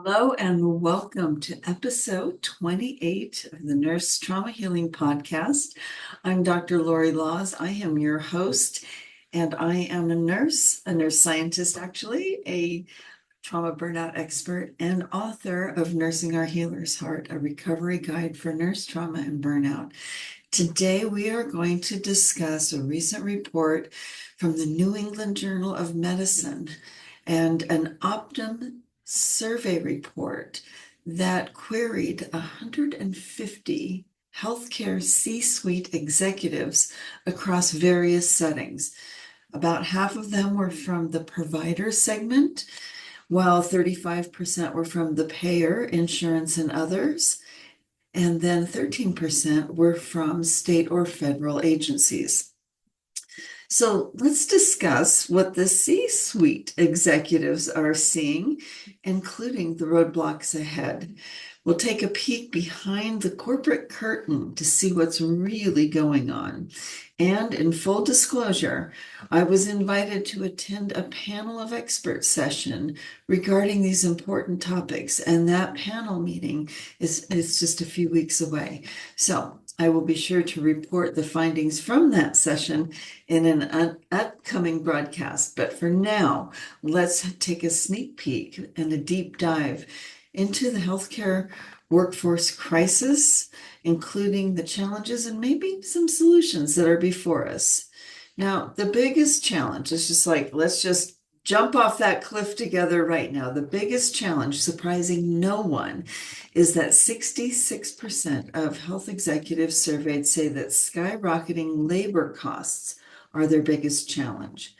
Hello and welcome to episode 28 of the Nurse Trauma Healing Podcast. I'm Dr. Lorre Laws. I am your host, and I am a nurse scientist, actually, a trauma burnout expert, and author of Nursing Our Healer's Heart, a recovery guide for nurse trauma and burnout. Today, we are going to discuss a recent report from the New England Journal of Medicine and an Optum survey report that queried 150 healthcare C-suite executives across various settings. About half of them were from the provider segment, while 35% were from the payer, insurance, and others. And then 13% were from state or federal agencies. So let's discuss what the C-suite executives are seeing, including the roadblocks ahead. We'll take a peek behind the corporate curtain to see what's really going on. And in full disclosure, I was invited to attend a panel of experts session regarding these important topics, and that panel meeting is just a few weeks away. So I will be sure to report the findings from that session in an upcoming broadcast. But for now, let's take a sneak peek and a deep dive into the healthcare workforce crisis, including the challenges and maybe some solutions that are before us. Now, the biggest challenge is let's just jump off that cliff together right now. The biggest challenge, surprising no one, is that 66% of health executives surveyed say that skyrocketing labor costs are their biggest challenge.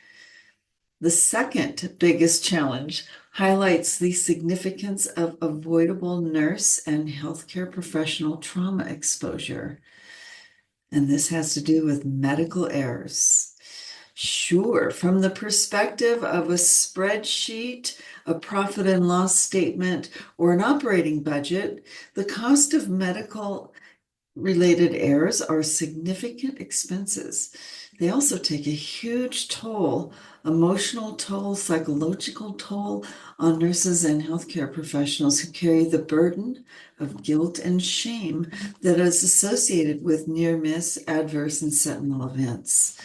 The second biggest challenge highlights the significance of avoidable nurse and healthcare professional trauma exposure. And this has to do with medical errors. Sure, from the perspective of a spreadsheet, a profit and loss statement, or an operating budget, the cost of medical related errors are significant expenses. They also take a huge toll, emotional toll, psychological toll on nurses and healthcare professionals who carry the burden of guilt and shame that is associated with near miss, adverse, and sentinel events.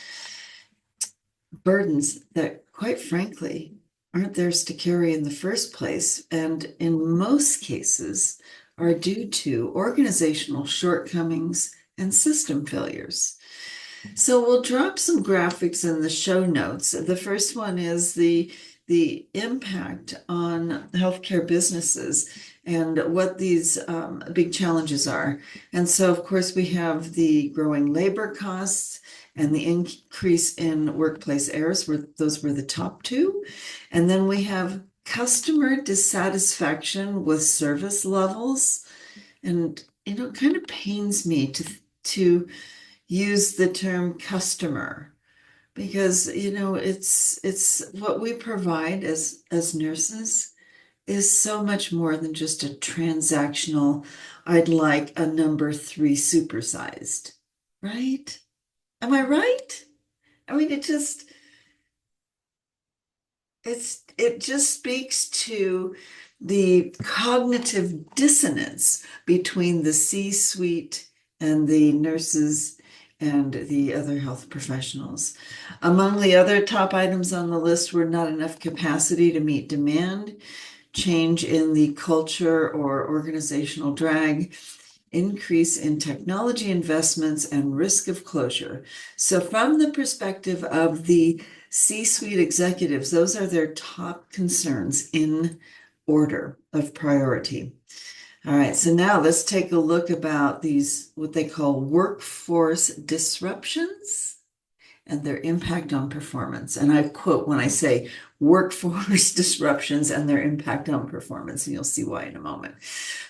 Burdens that, quite frankly, aren't theirs to carry in the first place, and in most cases are due to organizational shortcomings and system failures. So we'll drop some graphics in the show notes. The first one is the impact on healthcare businesses and what these big challenges are. And so, of course, we have the growing labor costs and the increase in workplace errors, those were the top two. And then we have customer dissatisfaction with service levels. And, it kind of pains me to use the term customer because, it's what we provide as nurses is so much more than just a transactional, I'd like a number 3 supersized, right? Am I right? I mean, it just speaks to the cognitive dissonance between the C-suite and the nurses and the other health professionals. Among the other top items on the list were not enough capacity to meet demand, change in the culture or organizational drag, increase in technology investments, and risk of closure. So from the perspective of the C-suite executives, those are their top concerns in order of priority. All right, so now let's take a look about these, what they call workforce disruptions and their impact on performance. And I quote when I say workforce disruptions and their impact on performance, and you'll see why in a moment.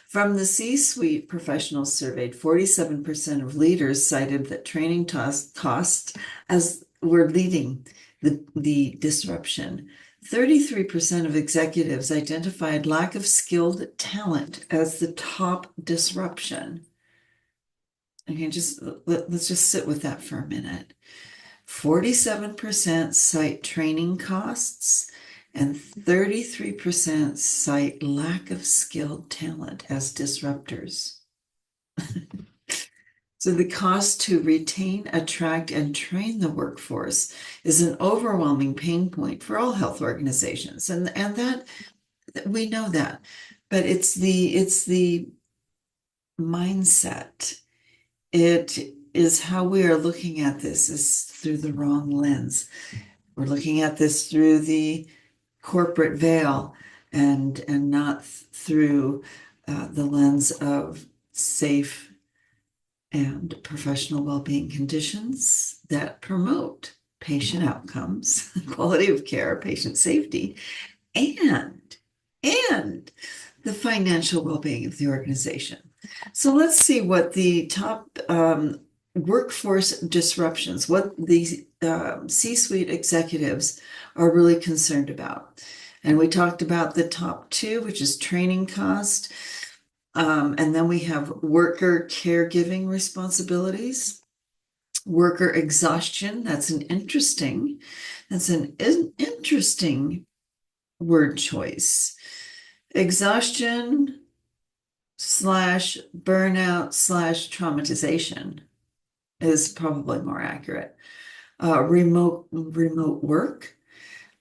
From the C-suite professionals surveyed, 47% of leaders cited that training costs as were leading the disruption. 33% of executives identified lack of skilled talent as the top disruption. Okay, let's just sit with that for a minute. 47% cite training costs, and 33% cite lack of skilled talent as disruptors. So the cost to retain, attract, and train the workforce is an overwhelming pain point for all health organizations. And that we know that, but it's the mindset. It is how we are looking at this is through the wrong lens. We're looking at this through the corporate veil and not through the lens of safe and professional well-being conditions that promote patient outcomes, quality of care, patient safety, and and the financial well-being of the organization. So let's see what the top workforce disruptions, what the C-suite executives are really concerned about. And we talked about the top two, which is training cost. And then we have worker caregiving responsibilities, worker exhaustion. That's an interesting word choice. Exhaustion slash burnout slash traumatization is probably more accurate. Remote work,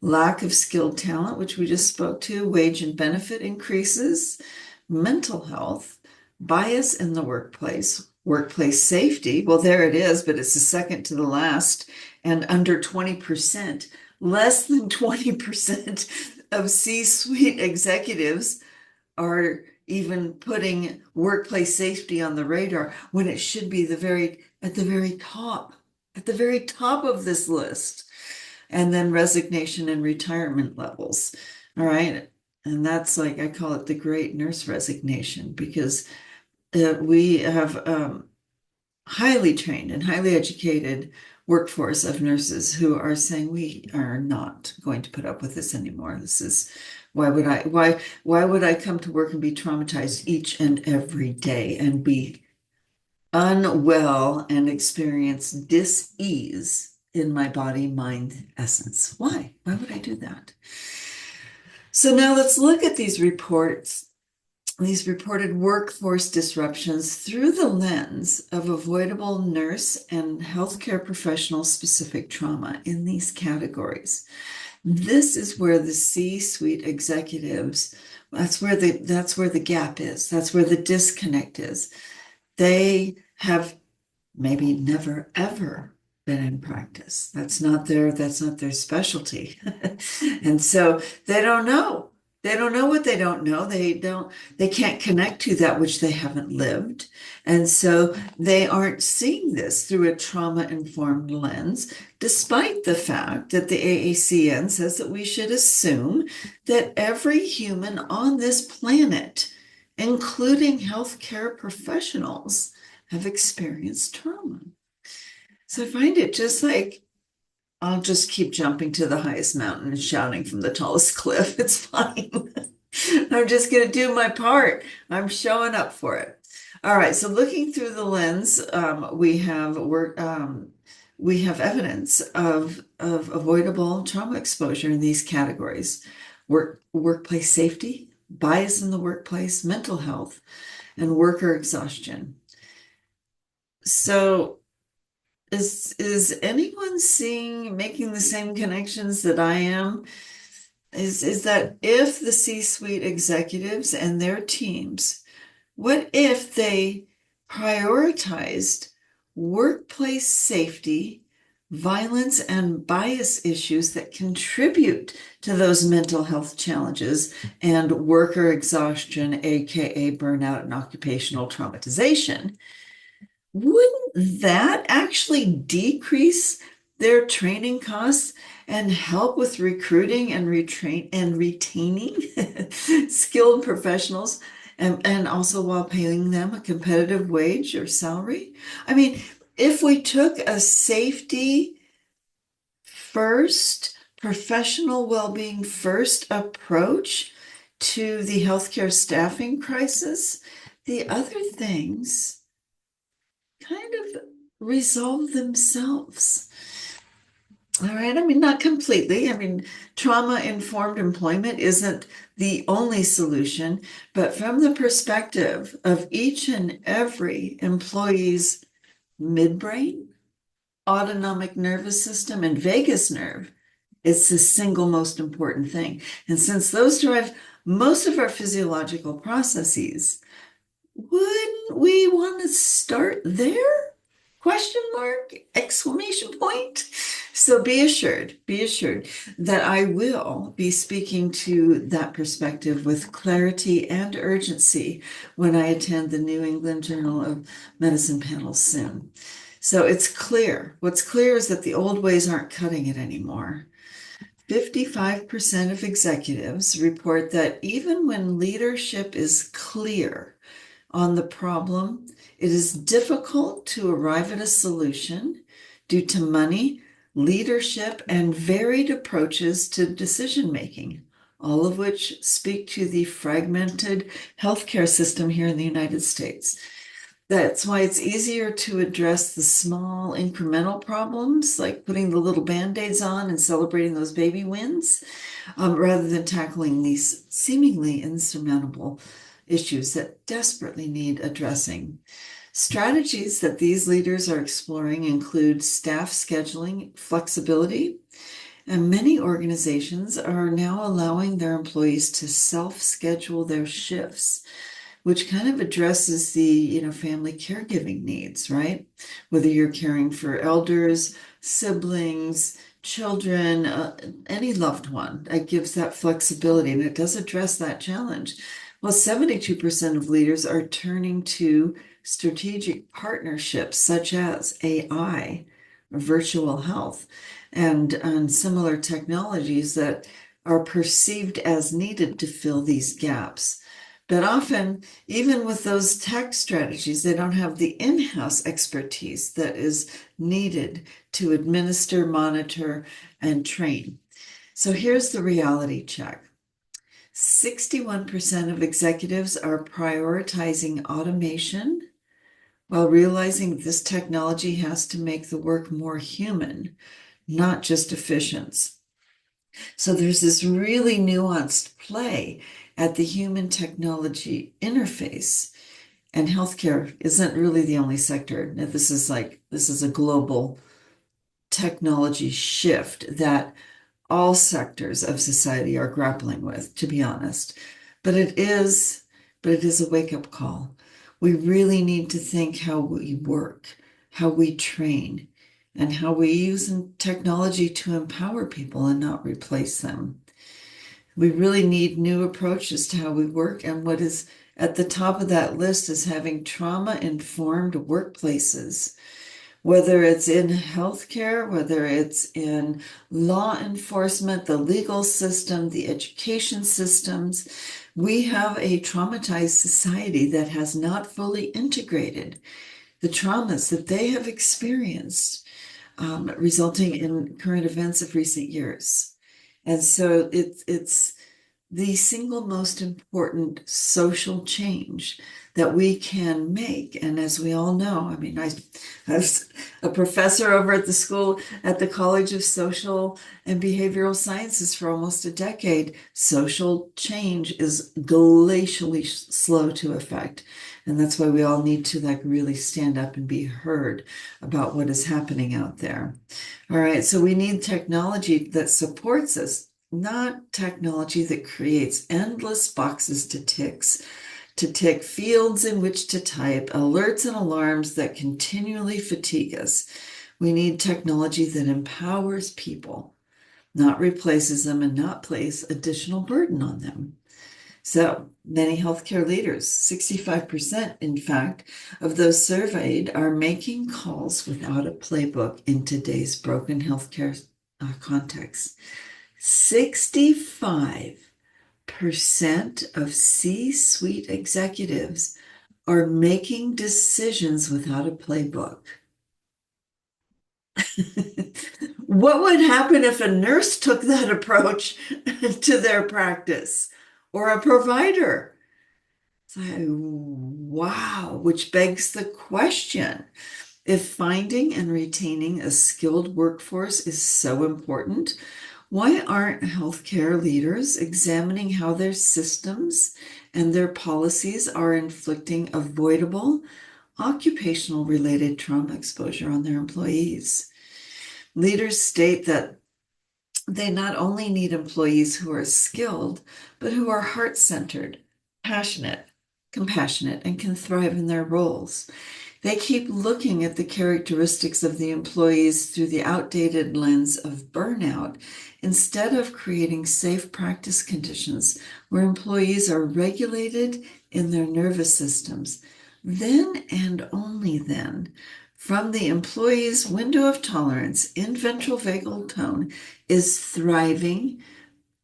lack of skilled talent, which we just spoke to, wage and benefit increases, mental health, bias in the workplace, workplace safety. Well, there it is, but it's the second to the last, and under 20%, less than 20% of C-suite executives are even putting workplace safety on the radar when it should be at the very top of this list. And then resignation and retirement levels. All right. And that's like, I call it the great nurse resignation, because we have highly trained and highly educated workforce of nurses who are saying we are not going to put up with this anymore. This is why would I come to work and be traumatized each and every day and be unwell and experience dis-ease in my body, mind, essence? Why would I do that? So now let's look at these reported workforce disruptions through the lens of avoidable nurse and healthcare professional specific trauma in these categories. This is where the C-suite executives, that's where the gap is. That's where the disconnect is. They have maybe never ever been in practice. That's not their specialty. And so they don't know. They don't know what they don't know. They can't connect to that which they haven't lived. And so they aren't seeing this through a trauma-informed lens, despite the fact that the AACN says that we should assume that every human on this planet, including healthcare professionals, have experienced trauma. So I find it just like, I'll just keep jumping to the highest mountain and shouting from the tallest cliff. It's fine. I'm just going to do my part. I'm showing up for it. All right. So looking through the lens, we have evidence of avoidable trauma exposure in these categories: workplace safety, bias in the workplace, mental health, and worker exhaustion. So is anyone making the same connections that I am? Is that if the C-suite executives and their teams, what if they prioritized workplace safety, violence, and bias issues that contribute to those mental health challenges and worker exhaustion, aka burnout and occupational traumatization? Wouldn't that actually decrease their training costs and help with recruiting and retaining skilled professionals, and also while paying them a competitive wage or salary? I mean, if we took a safety first, professional well-being first approach to the healthcare staffing crisis, the other things kind of resolve themselves. All right. I mean, not completely. I mean, trauma-informed employment isn't the only solution, but from the perspective of each and every employee's midbrain, autonomic nervous system, and vagus nerve, it's the single most important thing. And since those drive most of our physiological processes, wouldn't we want to start there? Question mark, exclamation point. So be assured that I will be speaking to that perspective with clarity and urgency when I attend the New England Journal of Medicine panel soon. So it's clear. What's clear is that the old ways aren't cutting it anymore. 55% of executives report that even when leadership is clear on the problem, it is difficult to arrive at a solution due to money, leadership, and varied approaches to decision making, all of which speak to the fragmented healthcare system here in the United States. That's why it's easier to address the small incremental problems, like putting the little band-aids on and celebrating those baby wins, rather than tackling these seemingly insurmountable issues that desperately need addressing. Strategies that these leaders are exploring include staff scheduling flexibility, and many organizations are now allowing their employees to self-schedule their shifts, which kind of addresses the, family caregiving needs, right? Whether you're caring for elders, siblings, children, any loved one, it gives that flexibility and it does address that challenge. Well, 72% of leaders are turning to strategic partnerships such as AI, virtual health, and similar technologies that are perceived as needed to fill these gaps. But often, even with those tech strategies, they don't have the in-house expertise that is needed to administer, monitor, and train. So here's the reality check. 61% of executives are prioritizing automation while realizing this technology has to make the work more human, not just efficient. So there's this really nuanced play at the human technology interface. And healthcare isn't really the only sector. Now, this is a global technology shift that all sectors of society are grappling with, to be honest. But but it is a wake-up call. We really need to think how we work, how we train, and how we use technology to empower people and not replace them. We really need new approaches to how we work, and what is at the top of that list is having trauma-informed workplaces, whether it's in healthcare, whether it's in law enforcement, the legal system, the education systems. We have a traumatized society that has not fully integrated the traumas that they have experienced, resulting in current events of recent years. And so it's the single most important social change that we can make. And as we all know, I mean, I was a professor over at the school at the College of Social and Behavioral Sciences for almost a decade. Social change is glacially slow to effect. And that's why we all need to really stand up and be heard about what is happening out there. All right, so we need technology that supports us, not technology that creates endless boxes to tick, fields in which to type, alerts and alarms that continually fatigue us. We need technology that empowers people, not replaces them, and not place additional burden on them. So many healthcare leaders, 65%, in fact, of those surveyed are making calls without a playbook in today's broken healthcare context. 65% of C-suite executives are making decisions without a playbook. What would happen if a nurse took that approach to their practice, or a provider? It's like, wow, which begs the question. If finding and retaining a skilled workforce is so important, why aren't healthcare leaders examining how their systems and their policies are inflicting avoidable occupational related trauma exposure on their employees? Leaders state that they not only need employees who are skilled, but who are heart-centered, passionate, compassionate, and can thrive in their roles. They keep looking at the characteristics of the employees through the outdated lens of burnout instead of creating safe practice conditions where employees are regulated in their nervous systems. Then and only then, from the employee's window of tolerance in ventral vagal tone, is thriving,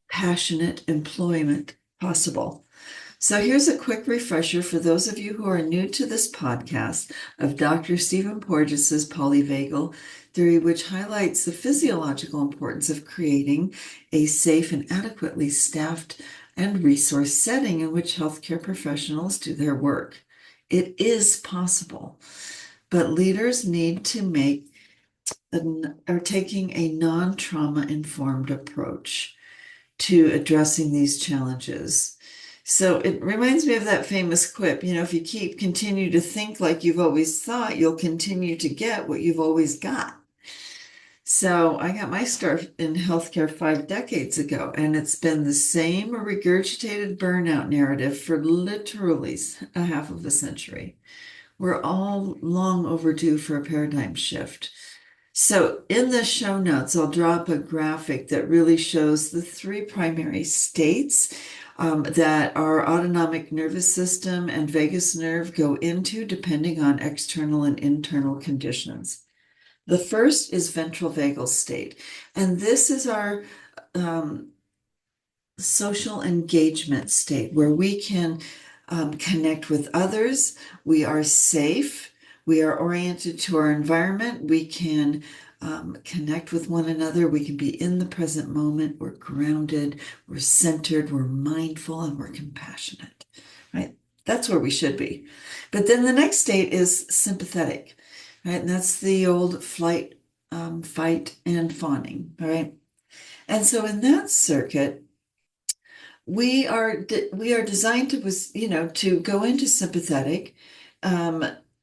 passionate employment possible. So here's a quick refresher for those of you who are new to this podcast of Dr. Stephen Porges's polyvagal theory, which highlights the physiological importance of creating a safe and adequately staffed and resourced setting in which healthcare professionals do their work. It is possible, but leaders need to are taking a non-trauma informed approach to addressing these challenges. So it reminds me of that famous quip, if you continue to think like you've always thought, you'll continue to get what you've always got. So I got my start in healthcare 5 decades ago, and it's been the same regurgitated burnout narrative for literally a half of a century. We're all long overdue for a paradigm shift. So in the show notes, I'll drop a graphic that really shows the 3 primary states that our autonomic nervous system and vagus nerve go into depending on external and internal conditions. The first is ventral vagal state, and this is our social engagement state where we can connect with others. We are safe. We are oriented to our environment. We can connect with one another. We can be in the present moment. We're grounded. We're centered. We're mindful, and we're compassionate, right? That's where we should be. But then the next state is sympathetic, right? And that's the old flight, fight, and fawning, right? And so in that circuit, we are designed to go into sympathetic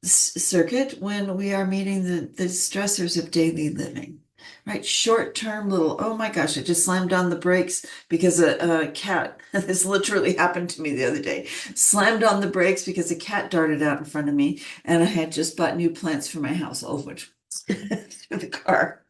circuit when we are meeting the stressors of daily living, right? Short-term little, oh my gosh, I just slammed on the brakes because a cat, this literally happened to me the other day, slammed on the brakes because a cat darted out in front of me, and I had just bought new plants for my house, all of which through the car.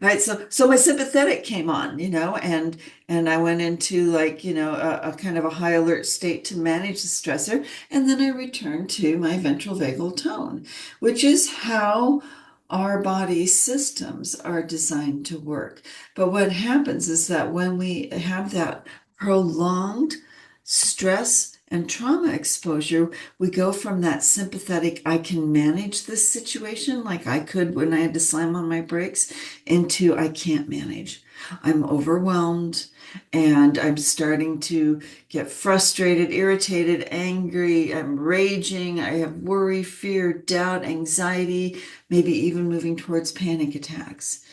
Right. So my sympathetic came on, and I went into a kind of a high alert state to manage the stressor. And then I returned to my ventral vagal tone, which is how our body systems are designed to work. But what happens is that when we have that prolonged stress and trauma exposure, we go from that sympathetic, I can manage this situation like I could when I had to slam on my brakes, into I can't manage. I'm overwhelmed and I'm starting to get frustrated, irritated, angry. I'm raging. I have worry, fear, doubt, anxiety, maybe even moving towards panic attacks.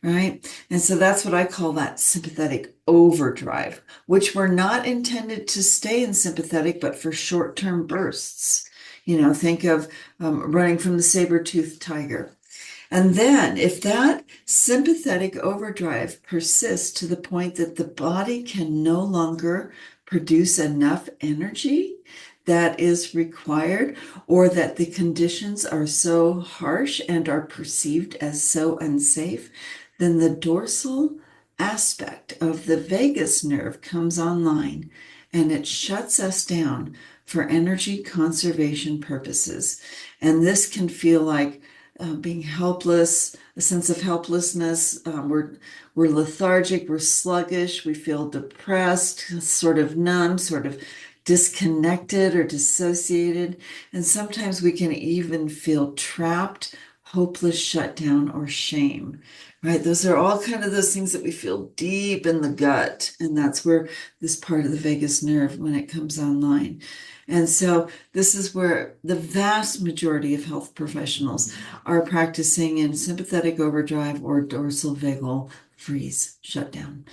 Right? And so that's what I call that sympathetic overdrive, which we're not intended to stay in sympathetic, but for short-term bursts. Think of running from the saber-toothed tiger. And then if that sympathetic overdrive persists to the point that the body can no longer produce enough energy that is required, or that the conditions are so harsh and are perceived as so unsafe, then the dorsal aspect of the vagus nerve comes online and it shuts us down for energy conservation purposes. And this can feel like being helpless, a sense of helplessness. We're lethargic, we're sluggish, we feel depressed, sort of numb, sort of disconnected or dissociated. And sometimes we can even feel trapped, hopeless shutdown, or shame, right? Those are all kind of those things that we feel deep in the gut. And that's where this part of the vagus nerve, when it comes online. And so this is where the vast majority of health professionals are practicing in sympathetic overdrive or dorsal vagal freeze shutdown.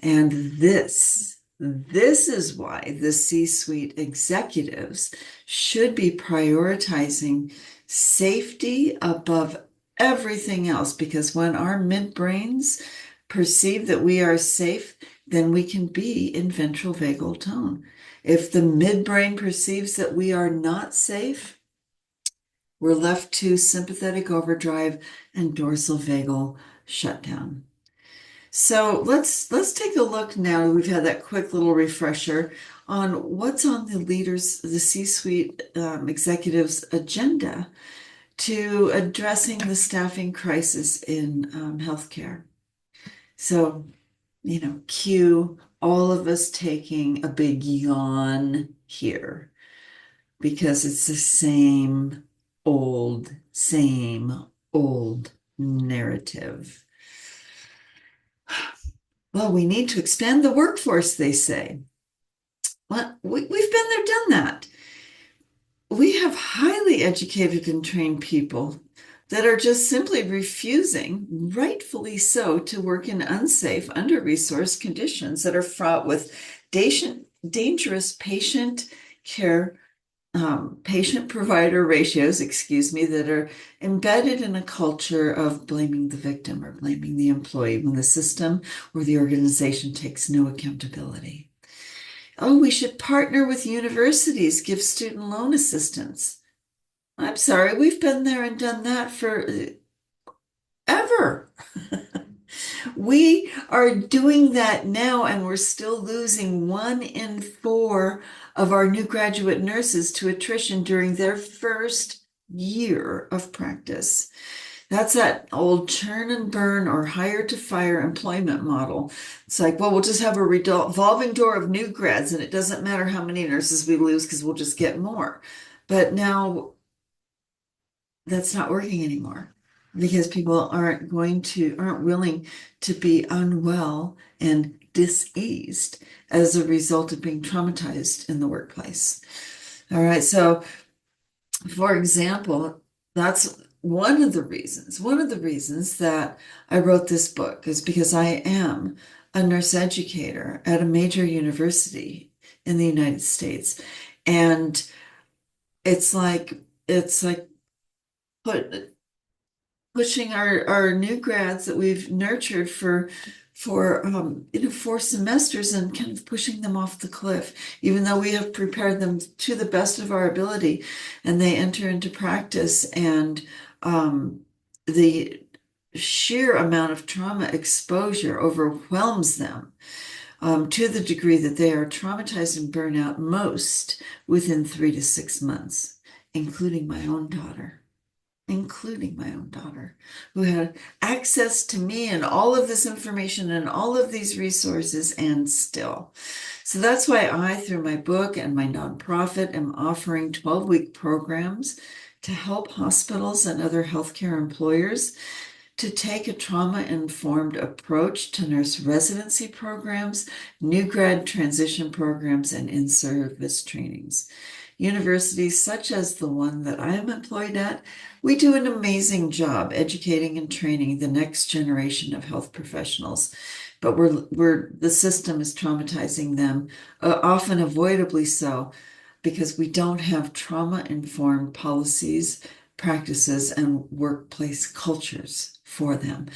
And this is why the C-suite executives should be prioritizing safety above everything else, because when our midbrains perceive that we are safe, then we can be in ventral vagal tone. If the midbrain perceives that we are not safe, we're left to sympathetic overdrive and dorsal vagal shutdown. So let's take a look now. We've had that quick little refresher on what's on the C-suite executives' agenda to addressing the staffing crisis in healthcare. So, cue all of us taking a big yawn here, because it's the same old narrative. Well, we need to expand the workforce, they say. Well, we've been there, done that. We have highly educated and trained people that are just simply refusing, rightfully so, to work in unsafe, under-resourced conditions that are fraught with dangerous patient care, patient-provider ratios, that are embedded in a culture of blaming the victim or blaming the employee when the system or the organization takes no accountability. Oh, we should partner with universities, give student loan assistance. I'm sorry, we've been there and done that for ever. We are doing that now, and we're still losing 1 in 4 of our new graduate nurses to attrition during their first year of practice. That's that old churn and burn or hire to fire employment model. It's like, well, we'll just have a revolving door of new grads, and it doesn't matter how many nurses we lose because we'll just get more. But now that's not working anymore, because people aren't willing to be unwell and diseased as a result of being traumatized in the workplace. All right. So, for example, that's one of the reasons that I wrote this book is because I am a nurse educator at a major university in the United States. And it's like pushing our new grads that we've nurtured for 4 semesters, and kind of pushing them off the cliff, even though we have prepared them to the best of our ability, and they enter into practice, and the sheer amount of trauma exposure overwhelms them, to the degree that they are traumatized and burn out most within 3 to 6 months, including my own daughter, who had access to me and all of this information and all of these resources, and still. So that's why I, through my book and my nonprofit, am offering 12-week programs to help hospitals and other healthcare employers to take a trauma-informed approach to nurse residency programs, new grad transition programs, and in-service trainings. Universities such as the one that I am employed at, we do an amazing job educating and training the next generation of health professionals, but the system is traumatizing them, often avoidably so, because we don't have trauma-informed policies, practices, and workplace cultures for them.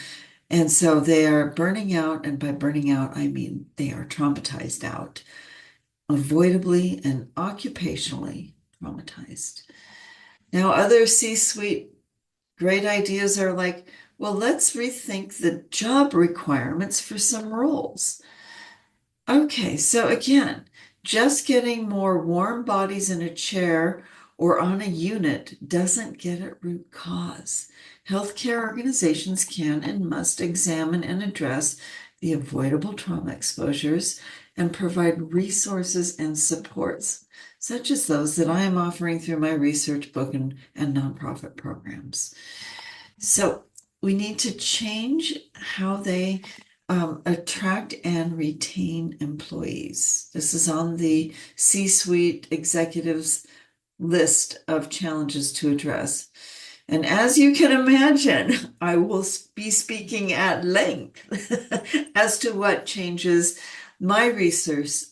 And so they are burning out, and by burning out, I mean they are traumatized out, avoidably and occupationally traumatized. Now, other C-suite great ideas are like, well, let's rethink the job requirements for some roles. Okay, so again, just getting more warm bodies in a chair or on a unit doesn't get at root cause. Healthcare organizations can and must examine and address the avoidable trauma exposures and provide resources and supports, such as those that I am offering through my research book and nonprofit programs. So we need to change how they attract and retain employees. This is on the C-suite executives list of challenges to address. And as you can imagine, I will be speaking at length as to what changes my research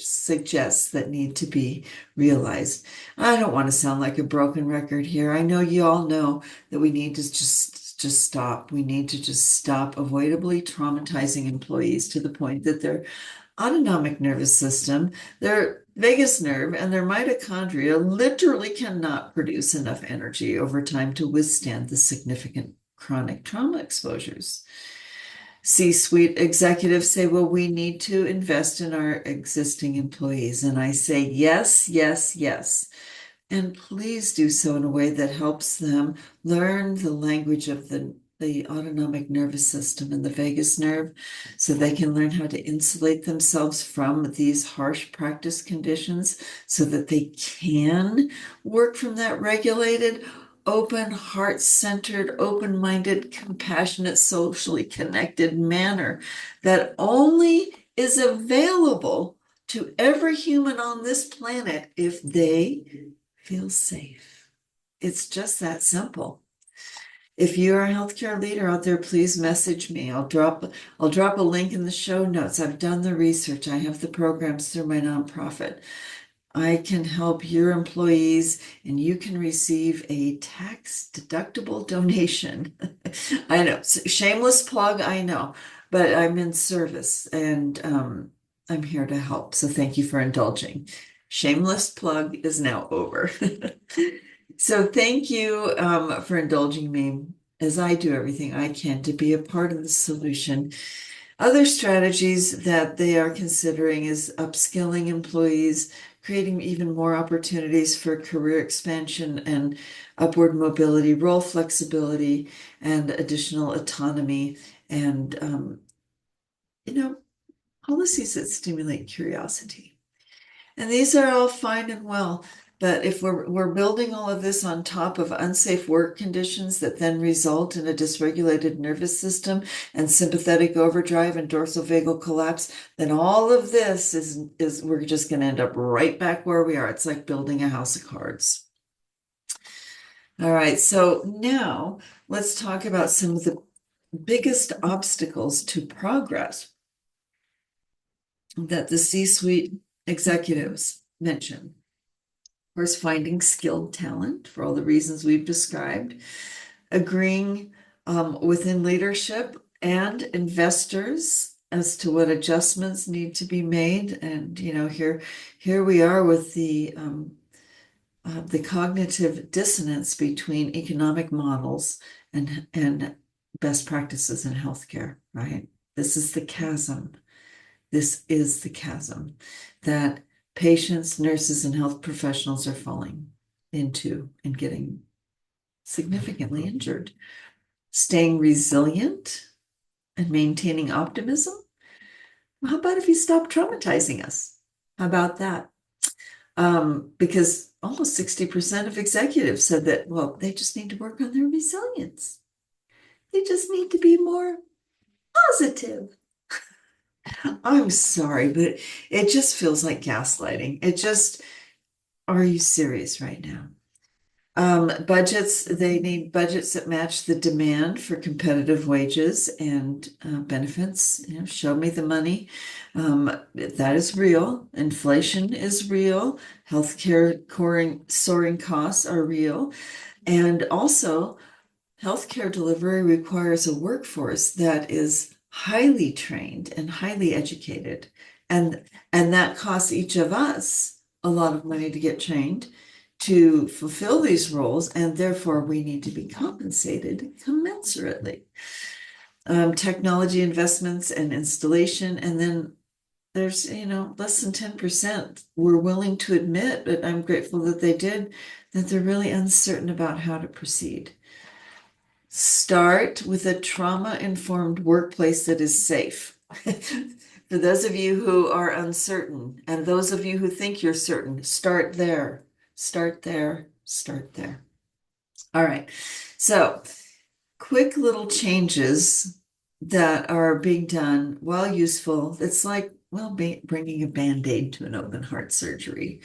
suggests that need to be realized. I don't want to sound like a broken record here. I know you all know that we need to just stop. We need to just stop avoidably traumatizing employees to the point that their autonomic nervous system, their vagus nerve, and their mitochondria literally cannot produce enough energy over time to withstand the significant chronic trauma exposures. C-suite executives say, well, we need to invest in our existing employees. And I say, yes, yes, yes. And please do so in a way that helps them learn the language of the autonomic nervous system and the vagus nerve so they can learn how to insulate themselves from these harsh practice conditions so that they can work from that regulated, open, heart-centered, open-minded, compassionate, socially connected manner that only is available to every human on this planet if they feel safe. It's just that simple. If you're a healthcare leader out there, please message me. I'll drop a link in the show notes. I've done the research. I have the programs through my nonprofit. I can help your employees and you can receive a tax-deductible donation. I know, shameless plug, I know, but I'm in service and I'm here to help. So thank you for indulging. Shameless plug is now over. So thank you for indulging me as I do everything I can to be a part of the solution. Other strategies that they are considering is upskilling employees, creating even more opportunities for career expansion and upward mobility, role flexibility, and additional autonomy, and policies that stimulate curiosity. And these are all fine and well, but if we're building all of this on top of unsafe work conditions that then result in a dysregulated nervous system and sympathetic overdrive and dorsal vagal collapse, then all of this is we're just going to end up right back where we are. It's like building a house of cards. All right, so now let's talk about some of the biggest obstacles to progress that the C-suite executives mention. Of course, finding skilled talent for all the reasons we've described, agreeing within leadership and investors as to what adjustments need to be made. And, here we are with the cognitive dissonance between economic models and best practices in healthcare, right? This is the chasm. This is the chasm that patients, nurses, and health professionals are falling into and getting significantly injured. Staying resilient and maintaining optimism. Well, how about if you stop traumatizing us? How about that? Because almost 60% of executives said that, well, they just need to work on their resilience. They just need to be more positive. I'm sorry, but it just feels like gaslighting. Are you serious right now? Budgets, they need budgets that match the demand for competitive wages and benefits. Show me the money. That is real. Inflation is real. Healthcare soaring costs are real. And also, healthcare delivery requires a workforce that is highly trained and highly educated. And that costs each of us a lot of money to get trained to fulfill these roles, and therefore we need to be compensated commensurately. Technology investments and installation, and then there's, less than 10% were willing to admit, but I'm grateful that they did, that they're really uncertain about how to proceed. Start with a trauma-informed workplace that is safe. For those of you who are uncertain, and those of you who think you're certain, start there. Start there. Start there. All right. So, quick little changes that are being done, while useful, it's like, well, bringing a band-aid to an open heart surgery.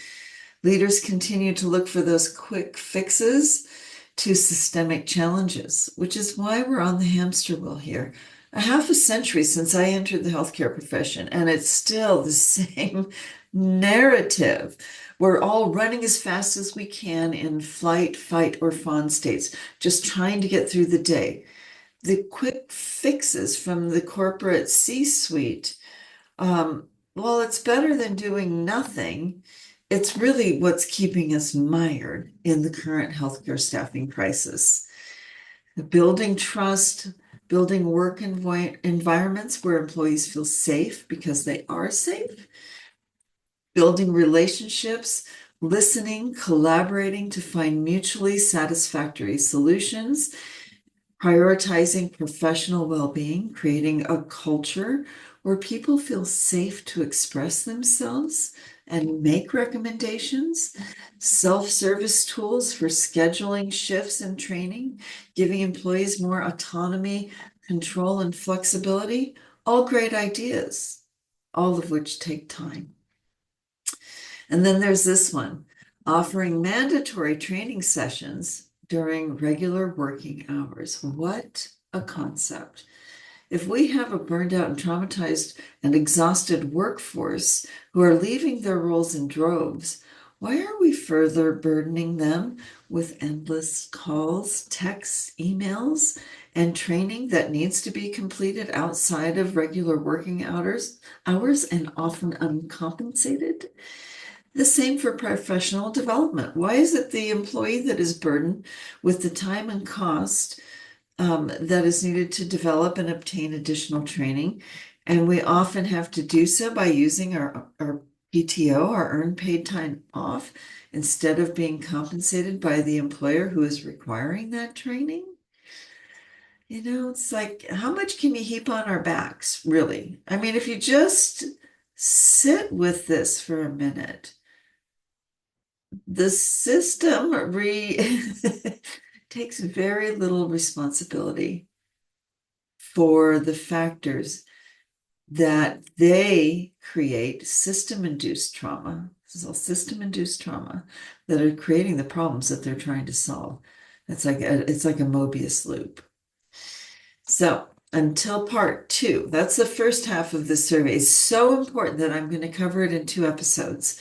Leaders continue to look for those quick fixes to systemic challenges, which is why we're on the hamster wheel here. A half a century since I entered the healthcare profession, and it's still the same narrative. We're all running as fast as we can in flight, fight, or fawn states, just trying to get through the day. The quick fixes from the corporate C-suite, well, it's better than doing nothing. It's really what's keeping us mired in the current healthcare staffing crisis. Building trust, building work environments where employees feel safe because they are safe, building relationships, listening, collaborating to find mutually satisfactory solutions, prioritizing professional well-being, creating a culture where people feel safe to express themselves and make recommendations, self-service tools for scheduling shifts and training, giving employees more autonomy, control, and flexibility, all great ideas, all of which take time. And then there's this one, offering mandatory training sessions during regular working hours. What a concept. If we have a burned out and traumatized and exhausted workforce who are leaving their roles in droves, why are we further burdening them with endless calls, texts, emails, and training that needs to be completed outside of regular working hours and often uncompensated? The same for professional development. Why is it the employee that is burdened with the time and cost that is needed to develop and obtain additional training? And we often have to do so by using our PTO, our earned paid time off, instead of being compensated by the employer who is requiring that training. It's like, how much can you heap on our backs, really? I mean, if you just sit with this for a minute, the system takes very little responsibility for the factors that they create, system-induced trauma. This is all system-induced trauma that are creating the problems that they're trying to solve. It's like a Mobius loop. So until part 2, that's the first half of this survey. It's so important that I'm going to cover it in 2 episodes.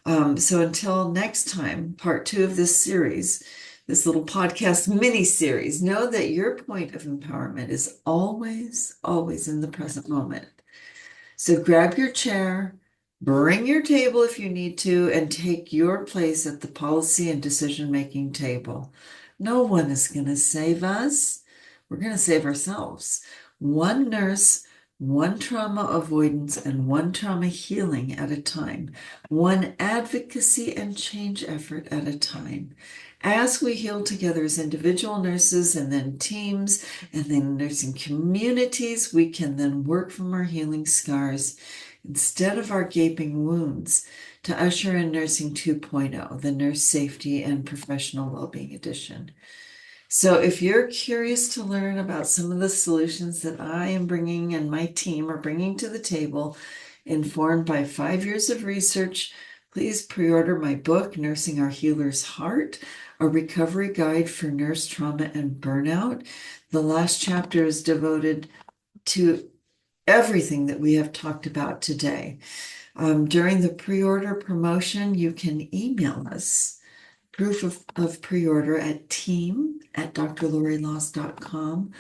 So until next time, part 2 of this series, this little podcast mini series, know that your point of empowerment is always, always in the present moment. So grab your chair, bring your table if you need to, and take your place at the policy and decision-making table. No one is going to save us. We're going to save ourselves. One nurse, one trauma avoidance, and one trauma healing at a time. One advocacy and change effort at a time. As we heal together as individual nurses and then teams and then nursing communities, we can then work from our healing scars instead of our gaping wounds to usher in Nursing 2.0, the Nurse Safety and Professional Wellbeing Edition. So if you're curious to learn about some of the solutions that I am bringing and my team are bringing to the table, informed by 5 years of research, please pre-order my book, Nursing Our Healer's Heart, a recovery guide for nurse trauma and burnout. The last chapter is devoted to everything that we have talked about today. During the pre-order promotion, you can email us proof of pre-order at team@drlorrelaws.com,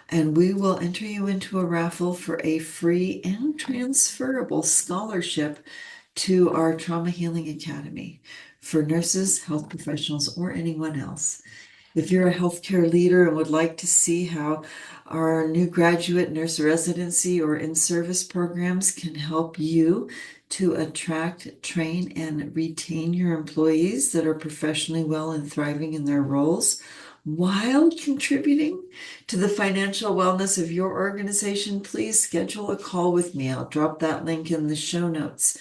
and we will enter you into a raffle for a free and transferable scholarship to our Trauma Healing Academy for nurses, health professionals, or anyone else. If you're a healthcare leader and would like to see how our new graduate nurse residency or in-service programs can help you to attract, train, and retain your employees that are professionally well and thriving in their roles while contributing to the financial wellness of your organization, please schedule a call with me. I'll drop that link in the show notes.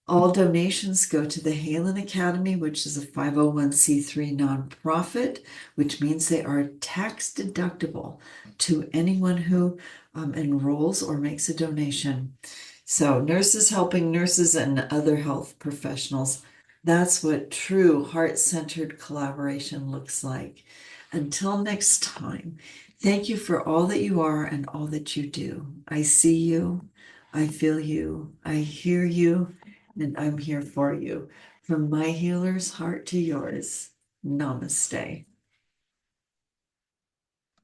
All donations go to the Halen Academy, which is a 501c3 nonprofit, which means they are tax deductible to anyone who enrolls or makes a donation. So nurses helping nurses and other health professionals. That's what true heart-centered collaboration looks like. Until next time, thank you for all that you are and all that you do. I see you, I feel you, I hear you, and I'm here for you. From my healer's heart to yours, namaste.